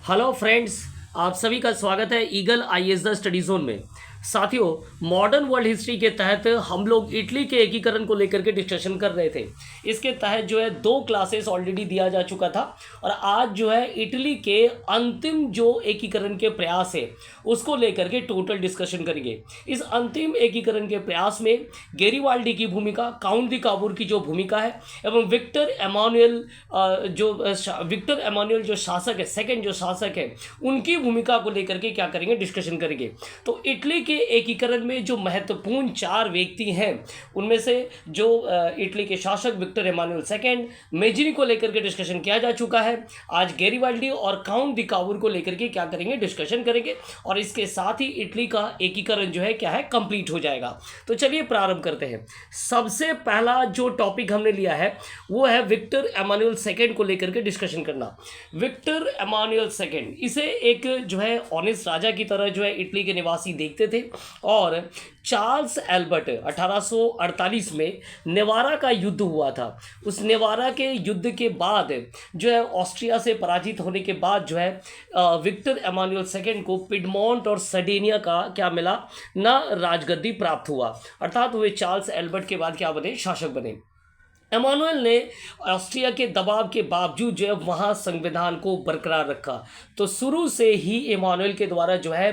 Hello friends, आप सभी का स्वागत है eagle IAS the study zone में। साथियों, मॉडर्न वर्ल्ड हिस्ट्री के तहत हम लोग इटली के एकीकरण को लेकर के डिस्कशन कर रहे थे। इसके तहत जो है 2 क्लासेस ऑलरेडी दिया जा चुका था और आज जो है इटली के अंतिम जो एकीकरण के प्रयास है उसको लेकर के टोटल डिस्कशन करेंगे। इस अंतिम एकीकरण के प्रयास में गेरिबाल्डी की भूमिका, काउंट दी काबूर की जो भूमिका है एवं विक्टर एमानुएल जो शासक है, सेकंड जो शासक है, उनकी भूमिका को लेकर के क्या करेंगे, डिस्कशन करेंगे। तो इटली के एकीकरण में जो महत्वपूर्ण 4 व्यक्ति हैं उनमें से जो इटली के शासक विक्टर एमानुएल सेकंड, मेजनी को लेकर के डिस्कशन किया जा चुका है। आज गेरिबाल्डी और काउंट दी काबूर को लेकर के क्या करेंगे, डिस्कशन करेंगे और इसके साथ ही इटली का एकीकरण जो है क्या है, कंप्लीट हो जाएगा। तो चलिए प्रारंभ करते हैं। सबसे पहला जो टॉपिक हमने लिया है वो है विक्टर एमानुएल सेकंड को लेकर के डिस्कशन करना। विक्टर एमानुएल सेकंड, इसे एक जो है ऑनेस्ट राजा की तरह जो है इटली के निवासी देखते थे और चार्ल्स एल्बर्ट 1848 में नेवारा का युद्ध हुआ था। उस नेवारा के युद्ध के बाद जो है ऑस्ट्रिया से पराजित होने के बाद जो है विक्टर एमानुएल सेकंड को पिडमोंट और सर्डिनिया का क्या मिला ना, राजगद्दी प्राप्त हुआ, अर्थात वे चार्ल्स एल्बर्ट के बाद क्या बने, शासक बने। एमानुएल ने ऑस्ट्रिया के दबाव के बावजूद जो है वहाँ संविधान को बरकरार रखा। तो शुरू से ही एमानुएल के द्वारा जो है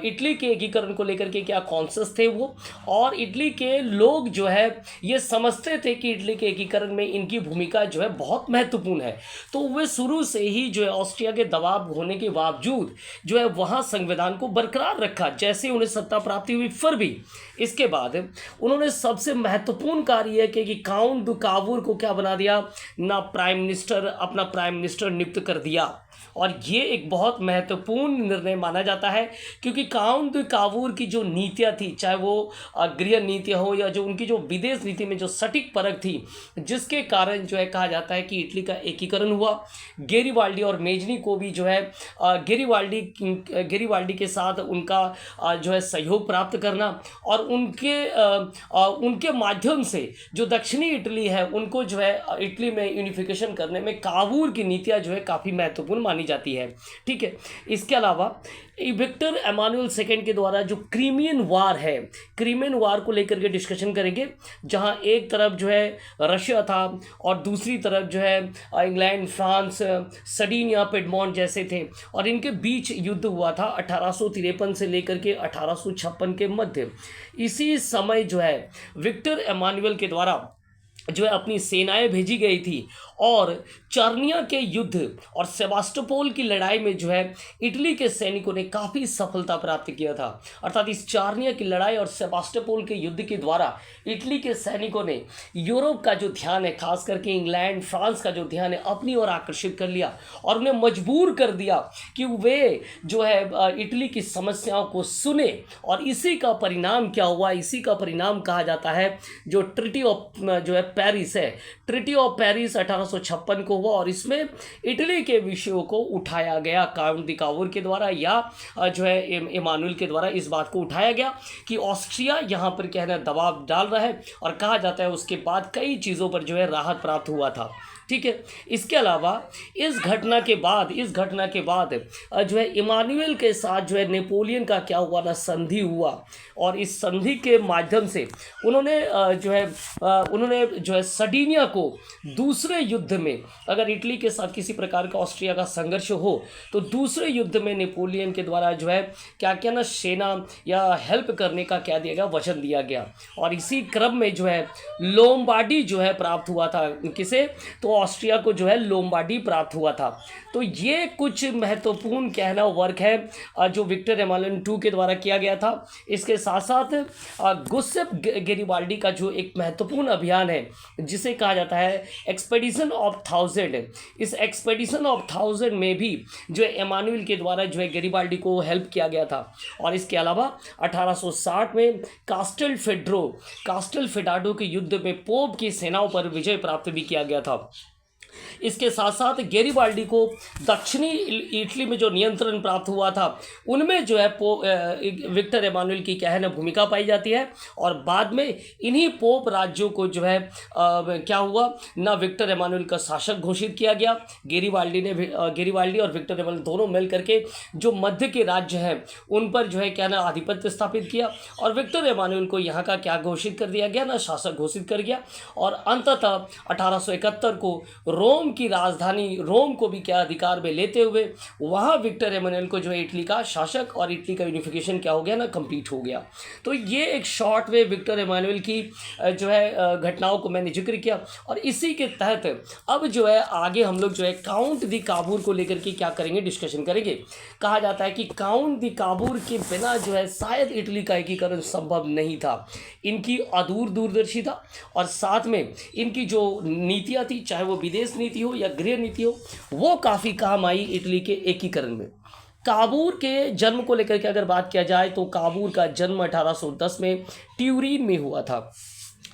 इटली के एकीकरण को लेकर के क्या कॉन्शियस थे वो, और इटली के लोग जो है ये समझते थे कि इटली के एकीकरण में इनकी भूमिका जो है बहुत महत्वपूर्ण है। तो वे शुरू से ही जो है ऑस्ट्रिया के दबाव होने के बावजूद जो है वहाँ संविधान को बरकरार रखा, जैसे उन्हें सत्ता प्राप्ति हुई। फिर भी इसके बाद उन्होंने सबसे महत्वपूर्ण कार्य है कि काउंट दी काबूर को क्या बना दिया ना, प्राइम मिनिस्टर, अपना प्राइम मिनिस्टर नियुक्त कर दिया। और ये एक बहुत महत्वपूर्ण निर्णय माना जाता है क्योंकि काउंट दी काबूर की जो नीतियाँ थी, चाहे वो गृह नीतियाँ हो या जो उनकी जो विदेश नीति में जो सटीक परख थी, जिसके कारण जो है कहा जाता है कि इटली का एकीकरण हुआ। गेरिबाल्डी और मेजनी को भी जो है गेरिबाल्डी के साथ उनका जो है सहयोग प्राप्त करना और उनके माध्यम से जो दक्षिणी इटली है उनको जो है इटली में यूनिफिकेशन करने में काबूर की नीतियाँ जो है काफ़ी महत्वपूर्ण मानी जाती है। ठीक है, इसके अलावा विक्टर एमानुएल सेकंड के द्वारा जो क्रीमियन वार है, क्रीमियन वार को लेकर के डिस्कशन करेंगे, जहां एक तरफ जो है रशिया था और दूसरी तरफ जो है इंग्लैंड, फ्रांस, सर्डिनिया, पिडमोंट जैसे थे और इनके बीच युद्ध हुआ था 1853 से लेकर के 1856 के मध्य। इसी समय जो है विक्टर एमानुएल के द्वारा जो है अपनी सेनाएं भेजी गई थी और चर्निया के युद्ध और सेबास्टोपोल की लड़ाई में जो है इटली के सैनिकों ने काफ़ी सफलता प्राप्त किया था। अर्थात इस चार्निया की लड़ाई और सेबास्टोपोल के युद्ध के द्वारा इटली के सैनिकों ने यूरोप का जो ध्यान है, खास करके इंग्लैंड, फ्रांस का जो ध्यान है, अपनी ओर आकर्षित कर लिया और उन्हें मजबूर कर दिया कि वे जो है इटली की समस्याओं को सुने। और इसी का परिणाम क्या हुआ, इसी का परिणाम कहा जाता है जो ट्रिटी ऑफ जो है पेरिस है, ट्रिटी ऑफ पेरिस 1856 को हुआ और इसमें इटली के विषयों को उठाया गया काउंट दी काबूर के द्वारा या जो है एमानुएल के द्वारा इस बात को उठाया गया कि ऑस्ट्रिया यहाँ पर क्या है दबाव डाल रहा है और कहा जाता है उसके बाद कई चीज़ों पर जो है राहत प्राप्त हुआ था। ठीक है, इसके अलावा इस घटना के बाद जो है इमानुएल के साथ जो है नेपोलियन का क्या हुआ ना, संधि हुआ और इस संधि के माध्यम से उन्होंने जो है सर्डिनिया को दूसरे युद्ध में, अगर इटली के साथ किसी प्रकार का ऑस्ट्रिया का संघर्ष हो तो दूसरे युद्ध में नेपोलियन के द्वारा जो है क्या क्या ना, सेना या हेल्प करने का क्या दिया गया, वचन दिया गया। और इसी क्रम में जो है लोम्बार्डी जो है प्राप्त हुआ था, किसे, तो ऑस्ट्रिया को जो है लोम्बार्डी प्राप्त हुआ था। तो ये कुछ महत्वपूर्ण कहना वर्क है जो विक्टर एमानुएल II के द्वारा किया गया था। इसके साथ साथ गुस्सेप गेरिबाल्डी का जो एक महत्वपूर्ण अभियान है जिसे कहा जाता है एक्सपेडिशन ऑफ 1000, इस एक्सपेडिशन ऑफ 1000 में भी जो है एमानुएल के द्वारा जो है गेरिबाल्डी को हेल्प किया गया था। और इसके अलावा 1860 में कास्टेल फेडाडो के युद्ध में पोप की सेनाओं पर विजय प्राप्त भी किया गया था। इसके साथ साथ गेरिबाल्डी को दक्षिणी इटली में जो नियंत्रण प्राप्त हुआ था उनमें जो है विक्टर एमानुएल की क्या है ना भूमिका पाई जाती है। और बाद में इन्हीं पोप राज्यों को जो है क्या हुआ ना, विक्टर एमानुएल का शासक घोषित किया गया। गेरिबाल्डी और विक्टर एमानुएल दोनों मिल करके जो मध्य के राज्य हैं उन पर जो है क्या ना आधिपत्य स्थापित किया, और विक्टर एमानुएल को यहाँ का क्या घोषित कर दिया गया ना, शासक घोषित कर गया। और अंततः 1871 को रोम की राजधानी रोम को भी क्या अधिकार में लेते हुए वहाँ विक्टर एमानुएल को जो है इटली का शासक और इटली का यूनिफिकेशन क्या हो गया ना, कंप्लीट हो गया। तो ये एक शॉर्ट वे विक्टर एमानुएल की जो है घटनाओं को मैंने जिक्र किया। और इसी के तहत अब जो है आगे हम लोग जो है काउंट दी काबूर को लेकर के क्या करेंगे, डिस्कशन करेंगे। कहा जाता है कि काउंट दी काबूर के बिना जो है शायद इटली का एकीकरण संभव नहीं था। इनकी अदूर दूरदर्शी था और साथ में इनकी जो नीतियाँ थी, चाहे वो विदेश नीति हो या गृह नीति हो, वो काफ़ी काम आई इटली के एकीकरण में। काबूर के जन्म को लेकर के अगर बात किया जाए तो काबूर का जन्म 1810 में ट्यूरिन में हुआ था,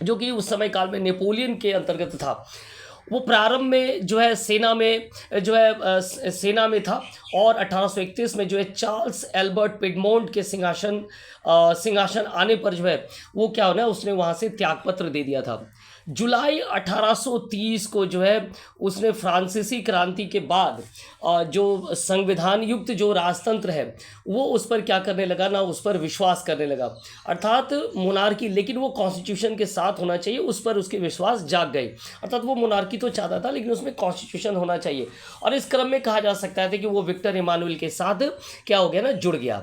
जो कि उस समय काल में नेपोलियन के अंतर्गत था। वो प्रारंभ में जो है सेना में था और 1831 में जो है चार्ल्स एल्बर्ट पिडमोंट के सिंहासन आने पर जो है वो क्या होना, उसने वहाँ से त्यागपत्र दे दिया था। जुलाई 1830 को जो है उसने फ्रांसीसी क्रांति के बाद जो संविधान युक्त जो राजतंत्र है वो उस पर क्या करने लगा ना, उस पर विश्वास करने लगा, अर्थात मोनार्की, लेकिन वो कॉन्स्टिट्यूशन के साथ होना चाहिए, उस पर उसके विश्वास जाग गए। अर्थात वो मोनार्की तो चाहता था लेकिन उसमें कॉन्स्टिट्यूशन होना चाहिए। और इस क्रम में कहा जा सकता है कि वो विक्टर एमानुएल के साथ क्या हो गया ना, जुड़ गया।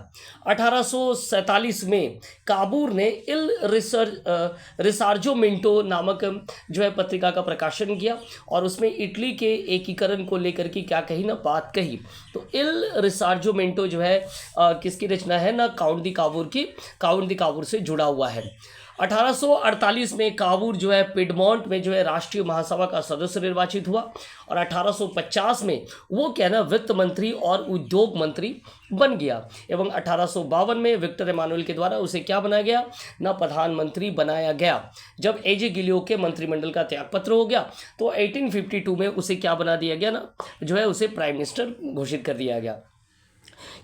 1847 में काबूर ने इल रिसार्जोमेंटो नामक जो है पत्रिका का प्रकाशन किया और उसमें इटली के एकीकरण को लेकर के क्या कही ना, बात कही। तो इल रिसार्जोमेंटो जो है किसकी रचना है ना, काउंट दी काबूर से जुड़ा हुआ है। 1848 में काबूर जो है पिडमोंट में जो है राष्ट्रीय महासभा का सदस्य निर्वाचित हुआ और 1850 में वो क्या ना वित्त मंत्री और उद्योग मंत्री बन गया एवं 1852 में विक्टर एमानुएल के द्वारा उसे क्या बनाया गया ना, प्रधानमंत्री बनाया गया। जब एजे गिलियो के मंत्रिमंडल का त्यागपत्र हो गया तो 1852 में उसे क्या बना दिया गया ना, जो है उसे प्राइम मिनिस्टर घोषित कर दिया गया।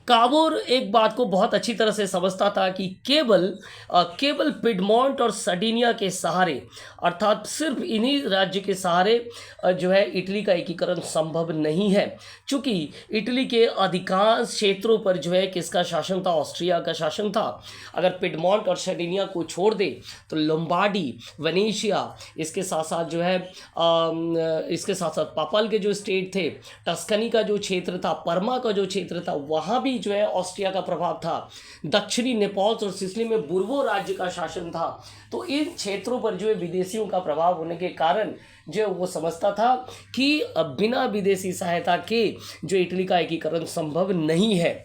काबूर एक बात को बहुत अच्छी तरह से समझता था कि केवल पिडमोंट और सर्डिनिया के सहारे, अर्थात सिर्फ इन्हीं राज्य के सहारे जो है इटली का एकीकरण संभव नहीं है। चूँकि इटली के अधिकांश क्षेत्रों पर जो है किसका शासन था, ऑस्ट्रिया का शासन था। अगर पिडमोंट और सर्डिनिया को छोड़ दे तो लोम्बार्डी, वेनेशिया, इसके साथ साथ जो है पापल के जो स्टेट थे, टस्कनी का जो क्षेत्र था, परमा का जो क्षेत्र था, वहाँ भी जो है ऑस्ट्रिया का प्रभाव था। दक्षिणी नेपल्स और सिसिली में बुर्बो राज्य का शासन था। तो इन क्षेत्रों पर जो है विदेशियों का प्रभाव होने के कारण जो वो समझता था कि बिना विदेशी सहायता के जो इटली का एकीकरण संभव नहीं है।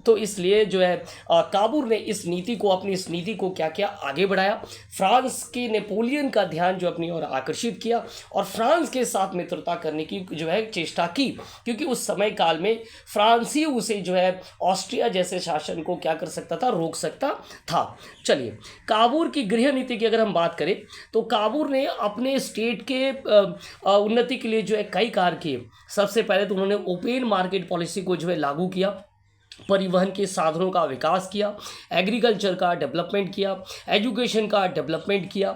तो इसलिए जो है काबूर ने अपनी इस नीति को क्या किया, आगे बढ़ाया। फ्रांस के नेपोलियन का ध्यान जो अपनी ओर आकर्षित किया और फ्रांस के साथ मित्रता करने की जो है चेष्टा की, क्योंकि उस समय काल में फ्रांस ही उसे जो है ऑस्ट्रिया जैसे शासन को क्या कर सकता था, रोक सकता था। चलिए, काबूर की गृह नीति की अगर हम बात करें तो काबूर ने अपने स्टेट के उन्नति के लिए जो है कई कार्य किए। सबसे पहले तो उन्होंने ओपन मार्केट पॉलिसी को जो है लागू किया, परिवहन के साधनों का विकास किया, एग्रीकल्चर का डेवलपमेंट किया, एजुकेशन का डेवलपमेंट किया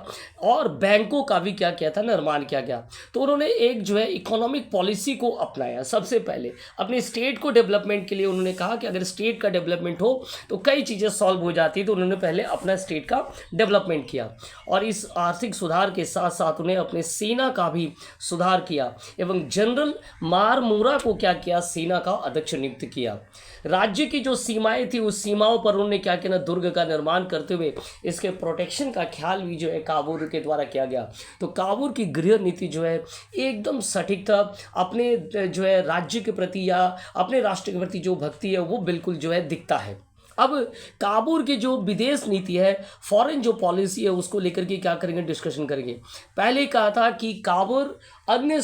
और बैंकों का भी क्या किया था, निर्माण किया गया। तो उन्होंने एक जो है इकोनॉमिक पॉलिसी को अपनाया। सबसे पहले अपने स्टेट को डेवलपमेंट के लिए उन्होंने कहा कि अगर स्टेट का डेवलपमेंट हो तो कई चीज़ें सॉल्व हो जाती, तो उन्होंने पहले अपना स्टेट का डेवलपमेंट किया और इस आर्थिक सुधार के साथ साथ उन्हें अपने सेना का भी सुधार किया एवं जनरल मारमूरा को क्या किया, सेना का अध्यक्ष नियुक्त किया। राज्य की जो सीमाएं थी उस सीमाओं पर उन्होंने क्या किया ना, दुर्ग का निर्माण करते हुए इसके प्रोटेक्शन का ख्याल भी जो है काबूर के द्वारा किया गया। तो काबूर की गृह नीति जो है एकदम सटीक था। अपने जो है राज्य के प्रति या अपने राष्ट्र के प्रति जो भक्ति है वो बिल्कुल जो है दिखता है। अब काबुल की जो विदेश नीति है, फॉरेन जो पॉलिसी है, उसको लेकर के क्या करेंगे, डिस्कशन करेंगे। पहले कहा था कि काबुल अन्य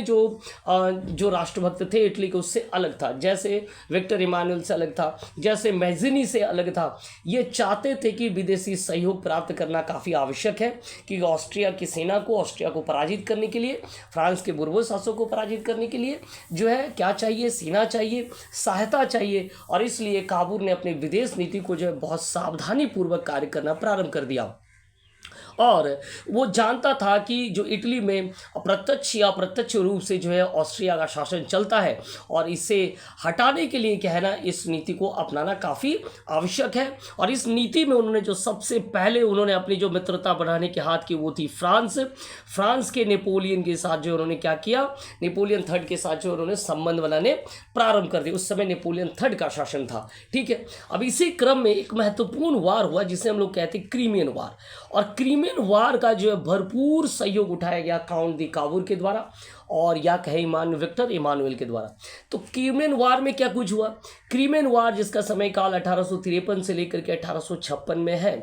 जो राष्ट्रभक्त थे इटली के, उससे अलग था। जैसे विक्टर इमानुएल से अलग था, जैसे मैजिनी से अलग था। ये चाहते थे कि विदेशी सहयोग प्राप्त करना काफ़ी आवश्यक है, कि ऑस्ट्रिया की सेना को, ऑस्ट्रिया को पराजित करने के लिए, फ्रांस के बुर्बो शासकों को पराजित करने के लिए जो है क्या चाहिए, सेना चाहिए, सहायता चाहिए। और इसलिए काबुल ने अपनी विदेश नीति को जो है बहुत सावधानी पूर्वक कार्य करना प्रारंभ कर दिया। और वो जानता था कि जो इटली में अप्रत्यक्ष या अप्रत्यक्ष रूप से जो है ऑस्ट्रिया का शासन चलता है, और इसे हटाने के लिए क्या है ना, इस नीति को अपनाना काफ़ी आवश्यक है। और इस नीति में उन्होंने जो सबसे पहले उन्होंने अपनी जो मित्रता बढ़ाने के हाथ की, वो थी फ्रांस के नेपोलियन के साथ जो उन्होंने क्या किया, नेपोलियन थर्ड के साथ जो उन्होंने संबंध बनाने प्रारंभ कर दिए। उस समय नेपोलियन थर्ड का शासन था, ठीक है। अब इसी क्रम में एक महत्वपूर्ण वार हुआ जिसे हम लोग कहते हैं क्रीमियन वार। और क्रीमियन वार का जो है भरपूर सहयोग उठाया गया काउंट दी काबुल के द्वारा, और या कहे विक्टर इमानुएल के द्वारा। तो क्रीमियन वार में क्या कुछ हुआ, क्रीमियन वार जिसका समय काल 1853 से लेकर के 1856 में है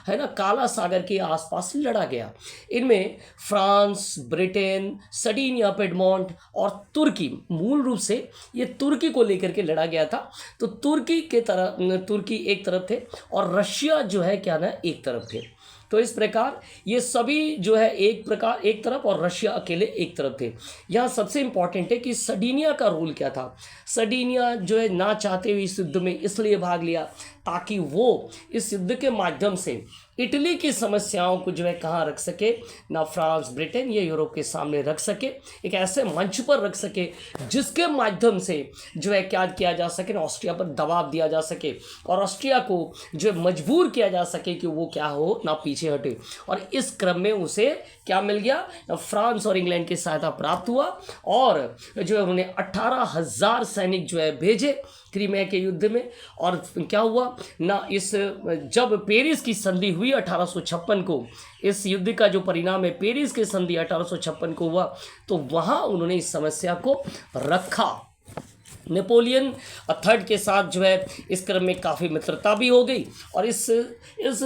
ना, काला सागर के आसपास लड़ा गया। इनमें फ्रांस, ब्रिटेन, सर्डिनिया, पिडमोंट और तुर्की, मूल रूप से ये तुर्की को लेकर के लड़ा गया था। तो तुर्की एक तरफ थे और रशिया जो है क्या ना एक तरफ थे। तो इस प्रकार ये सभी जो है एक तरफ और रशिया अकेले एक तरफ थे। यहाँ सबसे इम्पॉर्टेंट है कि सर्डिनिया का रोल क्या था। सर्डिनिया जो है ना चाहते हुए इस युद्ध में इसलिए भाग लिया ताकि वो इस युद्ध के माध्यम से इटली की समस्याओं को जो है कहाँ रख सके, ना फ्रांस, ब्रिटेन या यूरोप के सामने रख सके, एक ऐसे मंच पर रख सके जिसके माध्यम से जो है क्या किया जा सके ना, ऑस्ट्रिया पर दबाव दिया जा सके और ऑस्ट्रिया को जो है मजबूर किया जा सके कि वो क्या हो ना पीछे हटे। और इस क्रम में उसे क्या मिल गया, फ्रांस और इंग्लैंड की सहायता प्राप्त हुआ और जो है उन्होंने 18,000 सैनिक जो है भेजे क्रीमिया के युद्ध में। और क्या हुआ ना, जब पेरिस की संधि हुई 1856 को, इस युद्ध का जो परिणाम है पेरिस की संधि 1856 को हुआ, तो वहाँ उन्होंने इस समस्या को रखा। नेपोलियन थर्ड के साथ जो है इस क्रम में काफ़ी मित्रता भी हो गई और इस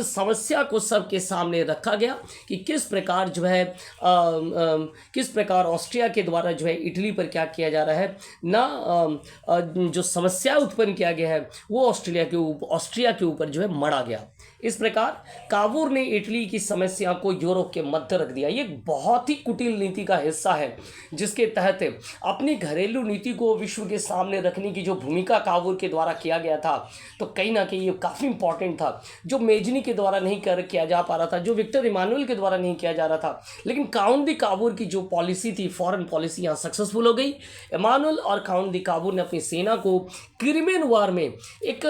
समस्या को सबके सामने रखा गया कि किस प्रकार जो है किस प्रकार ऑस्ट्रिया के द्वारा जो है इटली पर क्या किया जा रहा है ना, जो समस्या उत्पन्न किया गया है वो ऑस्ट्रिया के ऊपर जो है मढ़ा गया। इस प्रकार काबुल ने इटली की समस्या को यूरोप के मध्य रख दिया। ये बहुत ही कुटिल नीति का हिस्सा है जिसके तहत अपनी घरेलू नीति को विश्व के सामने रखने की जो भूमिका काबुल के द्वारा किया गया था, तो कहीं ना कहीं ये काफ़ी इंपॉर्टेंट था, जो मेजनी के द्वारा नहीं किया जा पा रहा था, जो विक्टर इमानुएल के द्वारा नहीं किया जा रहा था। लेकिन काउंट दी काबुल की जो पॉलिसी थी, फॉरेन पॉलिसी, यहाँ सक्सेसफुल हो गई। इमानुएल और काउंट दी काबुल ने अपनी सेना को क्रीमियन वार में एक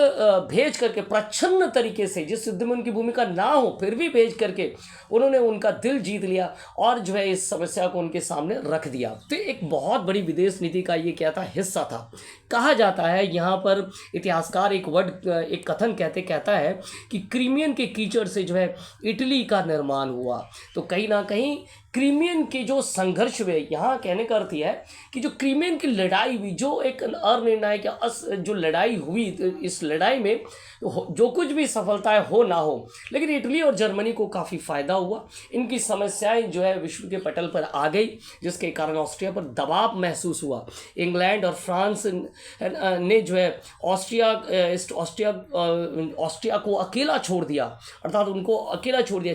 भेज करके प्रच्छन्न तरीके से, जिस युद्ध में उनकी भूमिका ना हो फिर भी भेज करके उन्होंने उनका दिल जीत लिया और जो है इस समस्या को उनके सामने रख दिया। तो एक बहुत बड़ी विदेश नीति का ये क्या था, हिस्सा था। कहा जाता है यहाँ पर इतिहासकार एक कथन कहता है कि क्रीमियन के कीचड़ से जो है इटली का निर्माण हुआ। तो कहीं ना कहीं क्रीमियन के जो संघर्ष हुए, यहाँ कहने का अर्थ यह है कि जो क्रीमियन की लड़ाई हुई, जो एक अनिर्णायक जो लड़ाई हुई, तो इस लड़ाई में जो कुछ भी सफलताएं हो ना हो, लेकिन इटली और जर्मनी को काफ़ी फायदा हुआ। इनकी समस्याएं जो है विश्व के पटल पर आ गई, जिसके कारण ऑस्ट्रिया पर दबाव महसूस हुआ। इंग्लैंड और फ्रांस ने जो है ऑस्ट्रिया को अकेला छोड़ दिया, अर्थात उनको अकेला छोड़ दिया,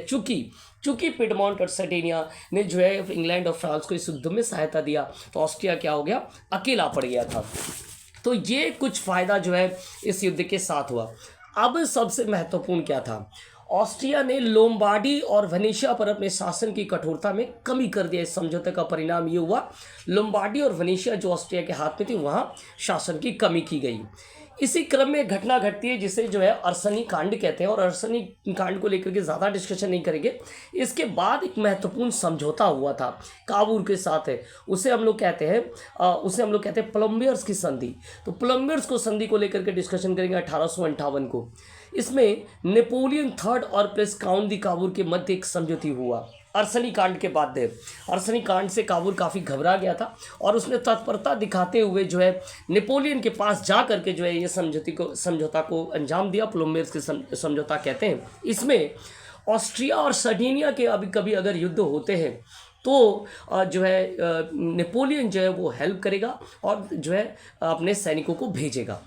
चूंकि पिडमोंट और सर्डिनिया ने जो है इंग्लैंड और फ्रांस को इस युद्ध में सहायता दिया, तो ऑस्ट्रिया क्या हो गया, अकेला पड़ गया था। तो ये कुछ फ़ायदा जो है इस युद्ध के साथ हुआ। अब सबसे महत्वपूर्ण क्या था, ऑस्ट्रिया ने लोम्बार्डी और वेनेशिया पर अपने शासन की कठोरता में कमी कर दिया। इस समझौते का परिणाम ये हुआ, लोम्बार्डी और वेनेशिया जो ऑस्ट्रिया के हाथ में थी, वहाँ शासन की कमी की गई। इसी क्रम में घटना घटती है जिसे जो है अरसनी कांड कहते हैं, और अरसनी कांड को लेकर के ज़्यादा डिस्कशन नहीं करेंगे। इसके बाद एक महत्वपूर्ण समझौता हुआ था काबुल के साथ है, उसे हम लोग कहते हैं प्लम्बियर्स की संधि। तो प्लम्बियर्स को संधि को लेकर के डिस्कशन करेंगे 1858 को। इसमें नेपोलियन थर्ड और प्रिंस काउंट दी काबुल के मध्य एक समझौता हुआ। अरसनी कांड के बाद दे। अरसनी कांड से काबूल काफ़ी घबरा गया था और उसने तत्परता दिखाते हुए जो है नेपोलियन के पास जा करके जो है ये समझौता को अंजाम दिया। प्लोम्बियर्स के समझौता कहते हैं। इसमें ऑस्ट्रिया और सर्डिनिया के अभी कभी अगर युद्ध होते हैं तो जो है नेपोलियन जो है वो हेल्प करेगा और जो है अपने सैनिकों को भेजेगा।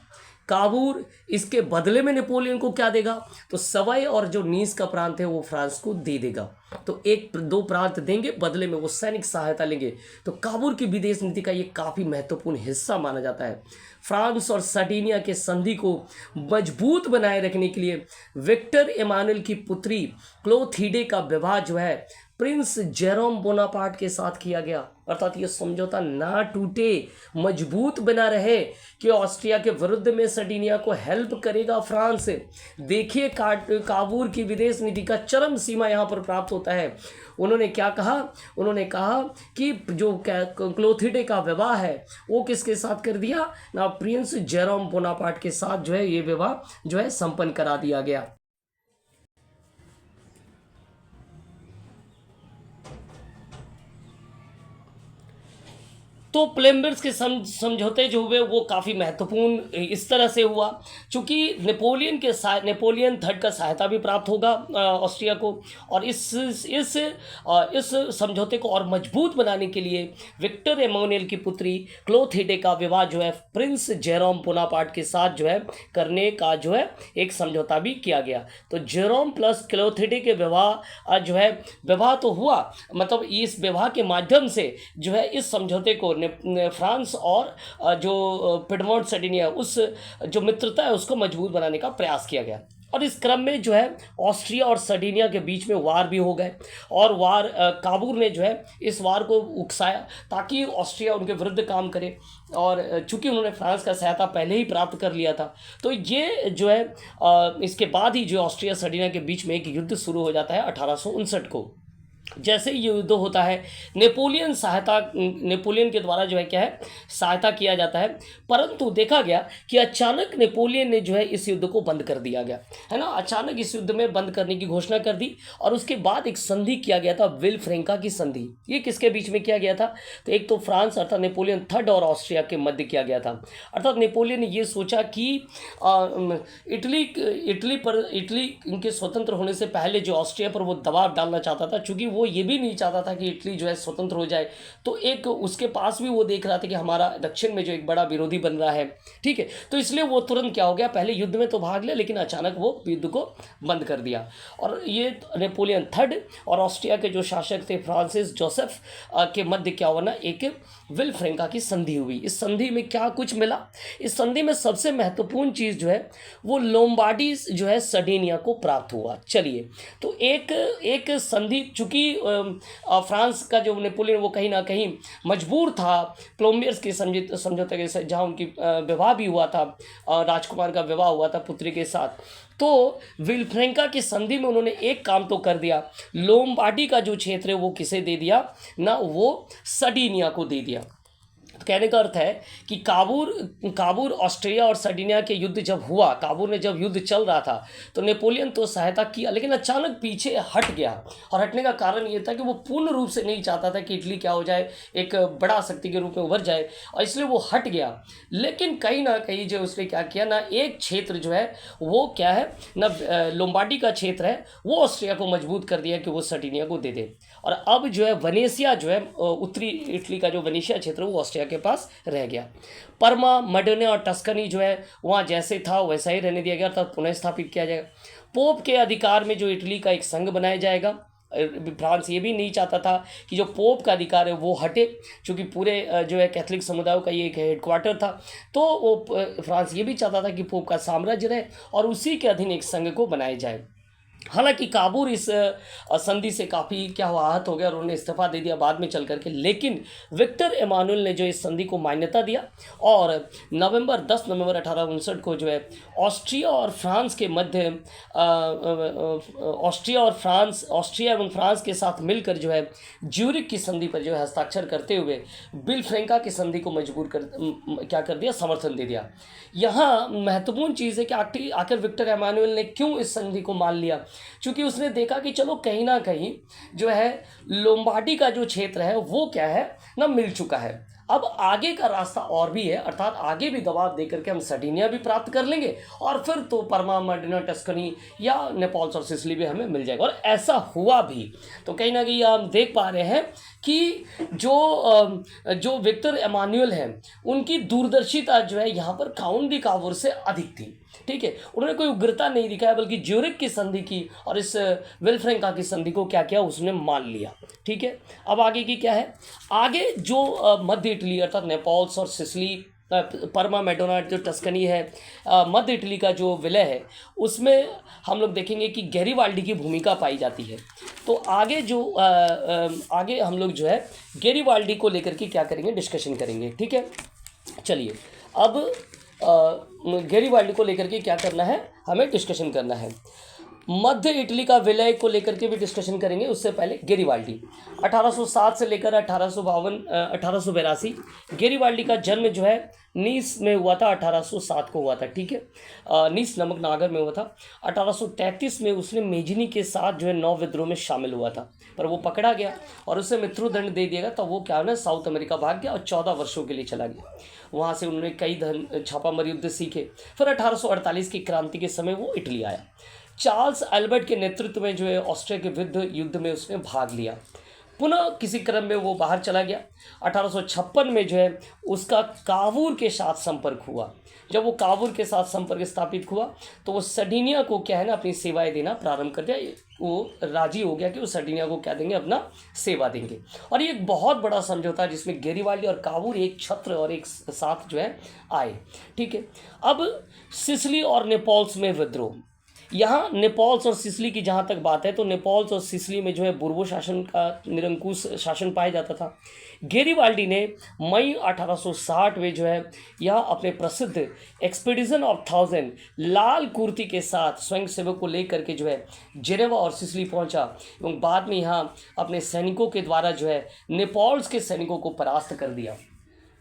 काबूल इसके बदले में नेपोलियन को क्या देगा, तो सवाई और जो नीस का प्रांत है वो फ्रांस को दे देगा। तो एक दो प्रांत देंगे, बदले में वो सैनिक सहायता लेंगे। तो काबूल की विदेश नीति का ये काफ़ी महत्वपूर्ण हिस्सा माना जाता है। फ्रांस और सर्डिनिया के संधि को मजबूत बनाए रखने के लिए विक्टर एमानुएल की पुत्री क्लोथिडे का विवाह जो है प्रिंस जेरोम बोनापार्ट के साथ किया गया। अर्थात ये समझौता ना टूटे, मजबूत बना रहे कि ऑस्ट्रिया के विरुद्ध में सर्डिनिया को हेल्प करेगा फ्रांस। देखिए काबूल की विदेश नीति का चरम सीमा यहाँ पर प्राप्त होता है। उन्होंने क्या कहा, उन्होंने कहा कि जो क्लोथिडे का विवाह है वो किसके साथ कर दिया ना, प्रिंस जेरोम बोनापार्ट के साथ जो है ये विवाह जो है संपन्न करा दिया गया। तो प्लेम्बर्स के समझौते जो हुए वो काफ़ी महत्वपूर्ण इस तरह से हुआ, चूँकि नेपोलियन थर्ड का सहायता भी प्राप्त होगा ऑस्ट्रिया को, और इस समझौते को और मजबूत बनाने के लिए विक्टर एमानुएल की पुत्री क्लोथिडे का विवाह जो है प्रिंस जेरोम बोनापार्ट के साथ जो है करने का जो है एक समझौता भी किया गया। तो जेरोम प्लस क्लोथिडे के जो है विवाह तो हुआ, मतलब इस विवाह के माध्यम से जो है इस समझौते को फ्रांस और जो पिडमोंट सर्डिनिया उस जो मित्रता है उसको मजबूत बनाने का प्रयास किया गया। और इस क्रम में जो है ऑस्ट्रिया और सर्डिनिया के बीच में वार भी हो गए, और काबूल ने जो है इस वार को उकसाया ताकि ऑस्ट्रिया उनके विरुद्ध काम करे, और चूंकि उन्होंने फ्रांस का सहायता पहले ही प्राप्त कर लिया था, तो ये जो है इसके बाद ही जो ऑस्ट्रिया सर्डिनिया के बीच में एक युद्ध शुरू हो जाता है 1859 को। जैसे ये युद्ध होता है, नेपोलियन के द्वारा जो है क्या है सहायता किया जाता है, परंतु देखा गया कि अचानक नेपोलियन ने जो है इस युद्ध को बंद कर दिया गया है ना, अचानक इस युद्ध में बंद करने की घोषणा कर दी। और उसके बाद एक संधि किया गया था, विल्फ्रेंका की संधि। ये किसके बीच में किया गया था, तो एक तो फ्रांस अर्थात नेपोलियन थर्ड और ऑस्ट्रिया के मध्य किया गया था। अर्थात नेपोलियन ने ये सोचा कि इटली इनके स्वतंत्र होने से पहले जो ऑस्ट्रिया पर वो दबाव डालना चाहता था, चूंकि वो ये भी नहीं चाहता था कि इटली जो है स्वतंत्र हो जाए, तो एक उसके पास भी वो देख रहा था कि हमारा दक्षिण में जो एक बड़ा विरोधी बन रहा है, ठीक है। तो इसलिए वो तुरंत क्या हो गया, पहले युद्ध में तो भाग लिया लेकिन अचानक वो युद्ध को बंद कर दिया। और ये नेपोलियन थर्ड और ऑस्ट्रिया के जो शासक थे फ्रांसिस जोसेफ के मध्य क्या हुआ ना, एक विल्फ्रेंका की संधि हुई। इस संधि में क्या कुछ मिला, इस संधि में सबसे महत्वपूर्ण चीज़ जो है वो लोम्बार्डी जो है सर्डिनिया को प्राप्त हुआ। चलिए, तो एक संधि, चूंकि फ्रांस का जो नेपोलियन वो कहीं ना कहीं मजबूर था प्लोम्बियर्स के समझौते के साथ, जहाँ उनकी विवाह भी हुआ था, राजकुमार का विवाह हुआ था पुत्री के साथ, तो विल्फ्रेंका की संधि में उन्होंने एक काम तो कर दिया, लोम्बार्डी का जो क्षेत्र है वो किसे दे दिया ना, वो सर्डिनिया को दे दिया। तो कहने का अर्थ है कि काबूल ऑस्ट्रिया और सर्डिनिया के युद्ध जब हुआ, काबूल ने जब युद्ध चल रहा था, तो नेपोलियन तो सहायता किया लेकिन अचानक पीछे हट गया। और हटने का कारण ये था कि वो पूर्ण रूप से नहीं चाहता था कि इटली क्या हो जाए, एक बड़ा शक्ति के रूप में उभर जाए, और इसलिए वो हट गया। लेकिन कहीं ना कहीं जो उसने क्या किया ना, एक क्षेत्र जो है वो क्या है ना, लोम्बार्डी का क्षेत्र है, वो ऑस्ट्रिया को मजबूत कर दिया कि वो सर्डिनिया को दे दे। और अब जो है वेनेसिया जो है उत्तरी इटली का जो वेनेशिया क्षेत्र वो ऑस्ट्रिया के पास रह गया। परमा, मडोने और टस्कनी जो है वहाँ जैसे था वैसा ही रहने दिया गया, अर्थात पुनः स्थापित किया जाएगा। पोप के अधिकार में जो इटली का एक संघ बनाया जाएगा। फ्रांस ये भी नहीं चाहता था कि जो पोप का अधिकार है वो हटे, क्योंकि पूरे जो है कैथोलिक समुदायों का ये एक हेडक्वार्टर था, तो वो फ्रांस ये भी चाहता था कि पोप का साम्राज्य रहे और उसी के अधीन एक संघ को बनाया जाए। हालांकि काबूल इस संधि से काफ़ी क्या हुआ, आहत हो गया और उन्होंने इस्तीफा दे दिया बाद में चल करके, लेकिन विक्टर एमानुएल ने जो इस संधि को मान्यता दिया और 10 नवंबर 1859 को जो है ऑस्ट्रिया और फ्रांस के मध्य ऑस्ट्रिया एवं फ्रांस के साथ मिलकर जो है ज्यूरिक की संधि पर जो है हस्ताक्षर करते हुए विल्फ्रेंका की संधि को क्या कर दिया, समर्थन दे दिया। यहाँ महत्वपूर्ण चीज़ है कि आखिर विक्टर एमानुएल ने क्यों इस संधि को मान लिया, क्योंकि उसने देखा कि चलो कहीं ना कहीं जो है लोम्बार्डी का जो क्षेत्र है वो क्या है ना मिल चुका है। अब आगे का रास्ता और भी है, अर्थात आगे भी दबाव दे करके हम सर्डिनिया भी प्राप्त कर लेंगे और फिर तो परमा, मेडिना, टस्कनी या नेपल्स और सिसिली भी हमें मिल जाएगा। और ऐसा हुआ भी। तो कहीं ना कहीं हम देख पा रहे हैं कि जो विक्टर एमानुएल हैं उनकी दूरदर्शिता जो है यहाँ पर काउंट डी कावूर से अधिक थी। ठीक है, उन्होंने कोई उग्रता नहीं दिखाया, बल्कि ज्यूरिख की संधि की और इस विल्फ्रेंका की संधि को क्या किया, उसने मान लिया। ठीक है, अब आगे की क्या है, आगे जो मध्य इटली अर्थात नेपल्स और सिसिली, परमा, मेडोना, जो टस्कनी है, मध्य इटली का जो विलय है उसमें हम लोग देखेंगे कि गैरीवाल्डी की भूमिका पाई जाती है। तो आगे आगे हम लोग जो है गैरीवाल्डी को लेकर के क्या करेंगे, डिस्कशन करेंगे। ठीक है, चलिए अब गैरीवाल्डी को लेकर के क्या करना है, हमें डिस्कशन करना है। मध्य इटली का विलय को लेकर के भी डिस्कशन करेंगे। उससे पहले गैरीवाल्डी 1807 से लेकर 1882 गैरीवाल्डी का जन्म जो है नीस में हुआ था, 1807 को हुआ था। ठीक है, नीस नमक नागर में हुआ था। 1833 में उसने मेजनी के साथ जो है 9 विद्रोह में शामिल हुआ था, पर वो पकड़ा गया और उसे मृत्युदंड दे दिया गया। तब वो क्या ना साउथ अमेरिका भाग गया और 14 वर्षों के लिए चला गया। वहाँ से उन्होंने कई छापामार युद्ध सीखे। फिर 1848 की क्रांति के समय वो इटली आया। चार्ल्स एल्बर्ट के नेतृत्व में जो है ऑस्ट्रिया के विरुद्ध युद्ध में उसने भाग लिया। पुनः किसी क्रम में वो बाहर चला गया। 1856 में जो है उसका कावूर के साथ संपर्क हुआ। जब वो कावूर के साथ संपर्क स्थापित हुआ तो वो सर्डिनिया को क्या है ना अपनी सेवाएं देना प्रारंभ कर दिया। वो राजी हो गया कि वो सर्डिनिया को क्या देंगे, अपना सेवा देंगे। और ये एक बहुत बड़ा समझौता जिसमें गैरीवाल्डी और कावूर एक छत्र और एक साथ जो है आए। ठीक है, अब सिसिली और नेपल्स में विद्रोह। यहाँ नेपल्स और सिसिली की जहाँ तक बात है तो नेपल्स और सिसिली में जो है बुर्बो शासन का निरंकुश शासन पाया जाता था। गैरीवाल्डी ने मई 1860 में जो है यहाँ अपने प्रसिद्ध एक्सपीडिशन ऑफ 1000 लाल कुर्ती के साथ स्वयंसेवक को लेकर के जो है जेनेवा और सिसिली पहुँचा एवं बाद में यहाँ अपने सैनिकों के द्वारा जो है नेपल्स के सैनिकों को परास्त कर दिया।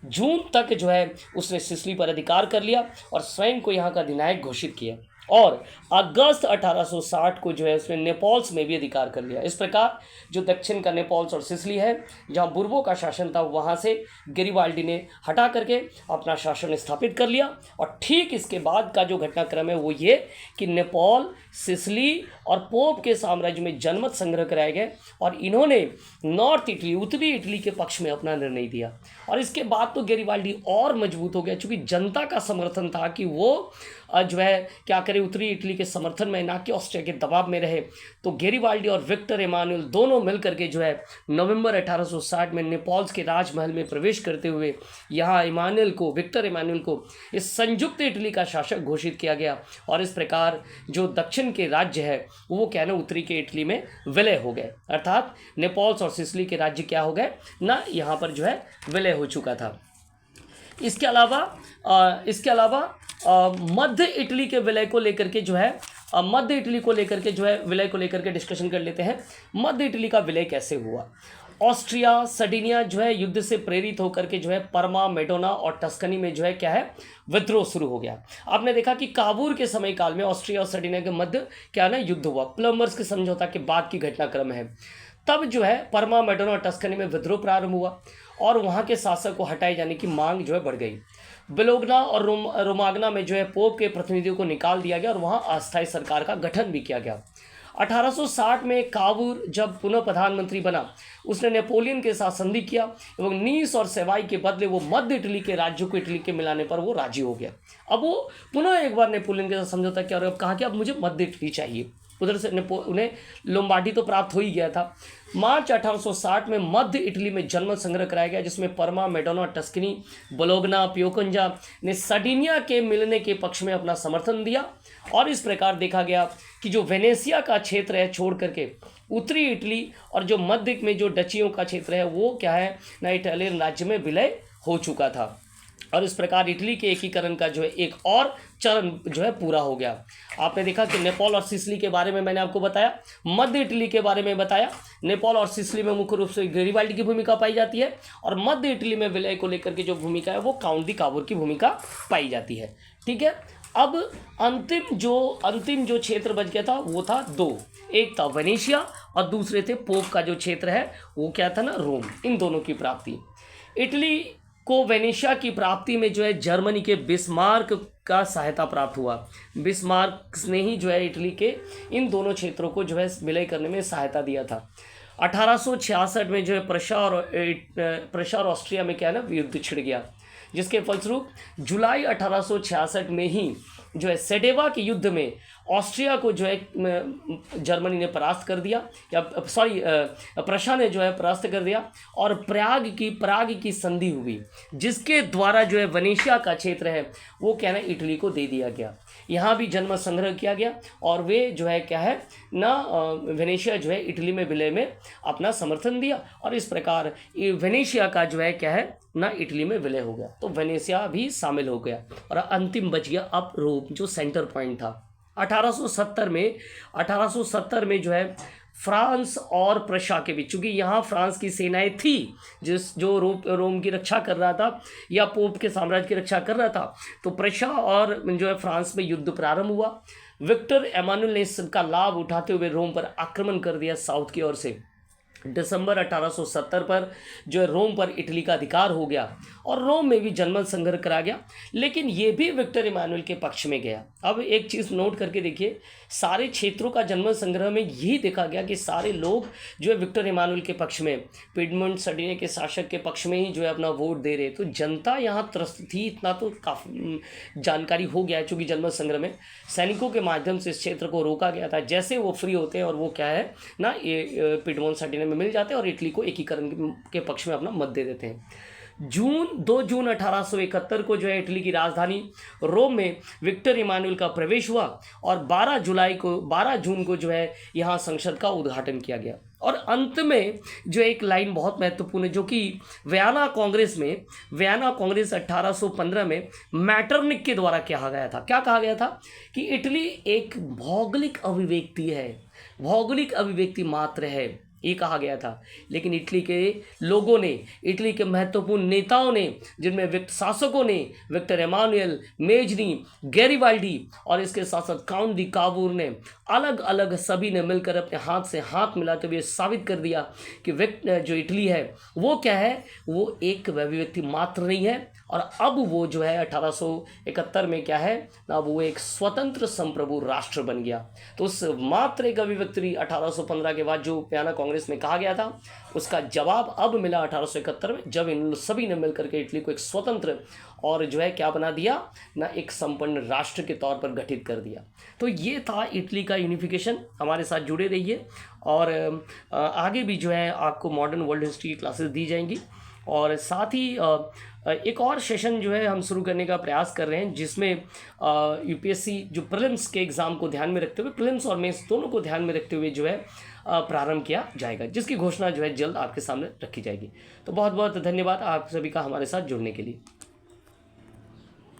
जून तक जो है उसने सिसिली पर अधिकार कर लिया और स्वयं को यहाँ का अधिनायक घोषित किया और अगस्त 1860 को जो है उसने नेपल्स में भी अधिकार कर लिया। इस प्रकार जो दक्षिण का नेपल्स और सिसिली है जहाँ बुर्बो का शासन था वहाँ से गैरीवाल्डी ने हटा करके अपना शासन स्थापित कर लिया। और ठीक इसके बाद का जो घटनाक्रम है वो ये कि नेपल, सिसिली और पोप के साम्राज्य में जनमत संग्रह कराए गए और इन्होंने नॉर्थ इटली, उत्तरी इटली के पक्ष में अपना निर्णय दिया। और इसके बाद तो गैरीवाल्डी और मजबूत हो गया क्योंकि जनता का समर्थन था कि वो जो है क्या करे, उत्तरी इटली के समर्थन में, ना कि ऑस्ट्रिया के दबाव में रहे। तो गैरीवाल्डी और विक्टर एमानुएल दोनों मिलकर के जो है नवंबर 1860 में नेपल्स के राजमहल में प्रवेश करते हुए यहाँ विक्टर एमानुएल को इस संयुक्त इटली का शासक घोषित किया गया। और इस प्रकार जो दक्षिण के राज्य है वो क्या ना उत्तरी के इटली में विलय हो गए, अर्थात नेपल्स और सिसिली के राज्य क्या हो गए ना यहाँ पर जो है विलय हो चुका था। इसके अलावा मध्य इटली के विलय को लेकर के जो है विलय को लेकर के डिस्कशन कर लेते हैं। मध्य इटली का विलय कैसे हुआ। ऑस्ट्रिया, सर्डिनिया जो है युद्ध से प्रेरित होकर के जो है परमा, मेडोना और टस्कनी में जो है क्या है विद्रोह शुरू हो गया। आपने देखा कि काबूर के समय काल में ऑस्ट्रिया और सर्डिनिया के मध्य क्या ना युद्ध हुआ। प्लम्बर्स के समझौता के बाद की घटनाक्रम है। तब जो है परमा, मेडोना और टस्कनी में विद्रोह प्रारंभ हुआ और वहाँ के शासक को हटाए जाने की मांग जो है बढ़ गई। बेलोगना और रोमागना में जो है पोप के प्रतिनिधियों को निकाल दिया गया और वहाँ अस्थायी सरकार का गठन भी किया गया। 1860 में कावूर जब पुनः प्रधानमंत्री बना उसने नेपोलियन के साथ संधि किया एवं नीस और सेवाई के बदले वो मध्य इटली के राज्यों को इटली के मिलाने पर वो राजी हो गया। अब वो पुनः एक बार नेपोलियन के साथ समझौता किया और अब कहा कि अब मुझे मध्य इटली चाहिए। उधर से उन्हें लोम्बार्डी तो प्राप्त हो ही गया था। मार्च 1860 में मध्य इटली में जनमत संग्रह कराया गया जिसमें परमा, मेडोना, टस्कनी, बोलोगना, पियोकंजा ने सर्डिनिया के मिलने के पक्ष में अपना समर्थन दिया। और इस प्रकार देखा गया कि जो वेनेसिया का क्षेत्र है छोड़ करके उत्तरी इटली और जो मध्य में जो डचियों का क्षेत्र है वो क्या है ना इटालियन राज्य में विलय हो चुका था। और इस प्रकार इटली के एकीकरण का जो है एक और चरण जो है पूरा हो गया। आपने देखा कि नेपल और सिसिली के बारे में मैंने आपको बताया, मध्य इटली के बारे में बताया। नेपल और सिसिली में मुख्य रूप से गैरीवाल्डी की भूमिका पाई जाती है और मध्य इटली में विलय को लेकर के जो भूमिका है वो काउंट डी कावूर की भूमिका पाई जाती है। ठीक है, अब अंतिम जो क्षेत्र बच गया था वो था दो, एक था वेनेशिया और दूसरे थे पोप का जो क्षेत्र है वो क्या था ना, रोम। इन दोनों की प्राप्ति, इटली को वेनेशिया की प्राप्ति में जो है जर्मनी के बिस्मार्क का सहायता प्राप्त हुआ। बिस्मार्क ने ही जो है इटली के इन दोनों क्षेत्रों को जो है विलय करने में सहायता दिया था। 1866 में जो है प्रशा और ऑस्ट्रिया में क्या है ना युद्ध छिड़ गया, जिसके फलस्वरूप जुलाई 1866 में ही जो है सेडेवा के युद्ध में ऑस्ट्रिया को जो है जर्मनी ने परास्त कर दिया, या प्रशा ने जो है परास्त कर दिया, और प्राग की संधि हुई, जिसके द्वारा जो है वेनेशिया का क्षेत्र है वो क्या है इटली को दे दिया गया। यहाँ भी जन्म संग्रह किया गया और वे जो है क्या है ना वेनेशिया जो है इटली में विलय में अपना समर्थन दिया, और इस प्रकार वेनेशिया का जो है क्या है ना इटली में विलय हो गया। तो वेनेशिया भी शामिल हो गया और अंतिम बच गया अब रोम, जो सेंटर पॉइंट था। 1870 में जो है फ्रांस और प्रशा के बीच, चूंकि यहाँ फ्रांस की सेनाएं थी जो रोम की रक्षा कर रहा था या पोप के साम्राज्य की रक्षा कर रहा था, तो प्रशा और जो है फ्रांस में युद्ध प्रारंभ हुआ। विक्टर एमानुएल ने इसका लाभ उठाते हुए रोम पर आक्रमण कर दिया साउथ की ओर से। दिसंबर 1870 पर जो है रोम पर इटली का अधिकार हो गया और रोम में भी जनमत संग्रह करा गया, लेकिन ये भी विक्टर इमानुएल के पक्ष में गया। अब एक चीज़ नोट करके देखिए, सारे क्षेत्रों का जनमत संग्रह में यही देखा गया कि सारे लोग जो है विक्टर इमानुएल के पक्ष में, पिडमोंट सर्डिनिया के शासक के पक्ष में ही जो है अपना वोट दे रहे। तो जनता यहाँ त्रस्त थी, इतना तो काफ़ी जानकारी हो गया है, चूँकि जनमत संग्रह में सैनिकों के माध्यम से इस क्षेत्र को रोका गया था। जैसे वो फ्री होते हैं और वो क्या है ना ये पिडमोंट सर्डिनिया में मिल जाते हैं और इटली को एकीकरण के पक्ष में अपना मत दे देते हैं। 2 जून 1871 को जो है इटली की राजधानी रोम में विक्टर इमानुएल का प्रवेश हुआ और 12 जून को जो है यहाँ संसद का उद्घाटन किया गया। और अंत में जो एक लाइन बहुत महत्वपूर्ण है, जो कि वियना कांग्रेस 1815 में मैटरनिक के द्वारा कहा गया था। क्या कहा गया था कि इटली एक भौगोलिक अभिव्यक्ति मात्र है, ये कहा गया था। लेकिन इटली के लोगों ने, इटली के महत्वपूर्ण नेताओं ने, जिनमें शासकों ने विक्टर एमानुएल, मेजनी, गैरिबाल्डी और इसके साथ साथ काउंट दी काबूर ने अलग अलग सभी ने मिलकर अपने हाथ से हाथ मिलाते हुए साबित कर दिया कि जो इटली है वो क्या है, वो एक अभिव्यक्ति मात्र नहीं है, और अब वो जो है 1871 में क्या है ना, वो एक स्वतंत्र संप्रभु राष्ट्र बन गया। तो उस मात्र एक अभिव्यक्ति 1815 के बाद जो वियना कांग्रेस में कहा गया था, उसका जवाब अब मिला 1871 में, जब इन सभी ने मिलकर के इटली को एक स्वतंत्र और जो है क्या बना दिया ना, एक संपन्न राष्ट्र के तौर पर गठित कर दिया। तो ये था इटली का यूनिफिकेशन। हमारे साथ जुड़े रहिए और आगे भी जो है आपको मॉडर्न वर्ल्ड हिस्ट्री की क्लासेस दी जाएंगी, और साथ ही एक और सेशन जो है हम शुरू करने का प्रयास कर रहे हैं, जिसमें यूपीएससी जो प्रीलिम्स के एग्ज़ाम को ध्यान में रखते हुए, प्रीलिम्स और मेंस दोनों को ध्यान में रखते हुए जो है प्रारंभ किया जाएगा, जिसकी घोषणा जो है जल्द आपके सामने रखी जाएगी। तो बहुत बहुत धन्यवाद आप सभी का हमारे साथ जुड़ने के लिए।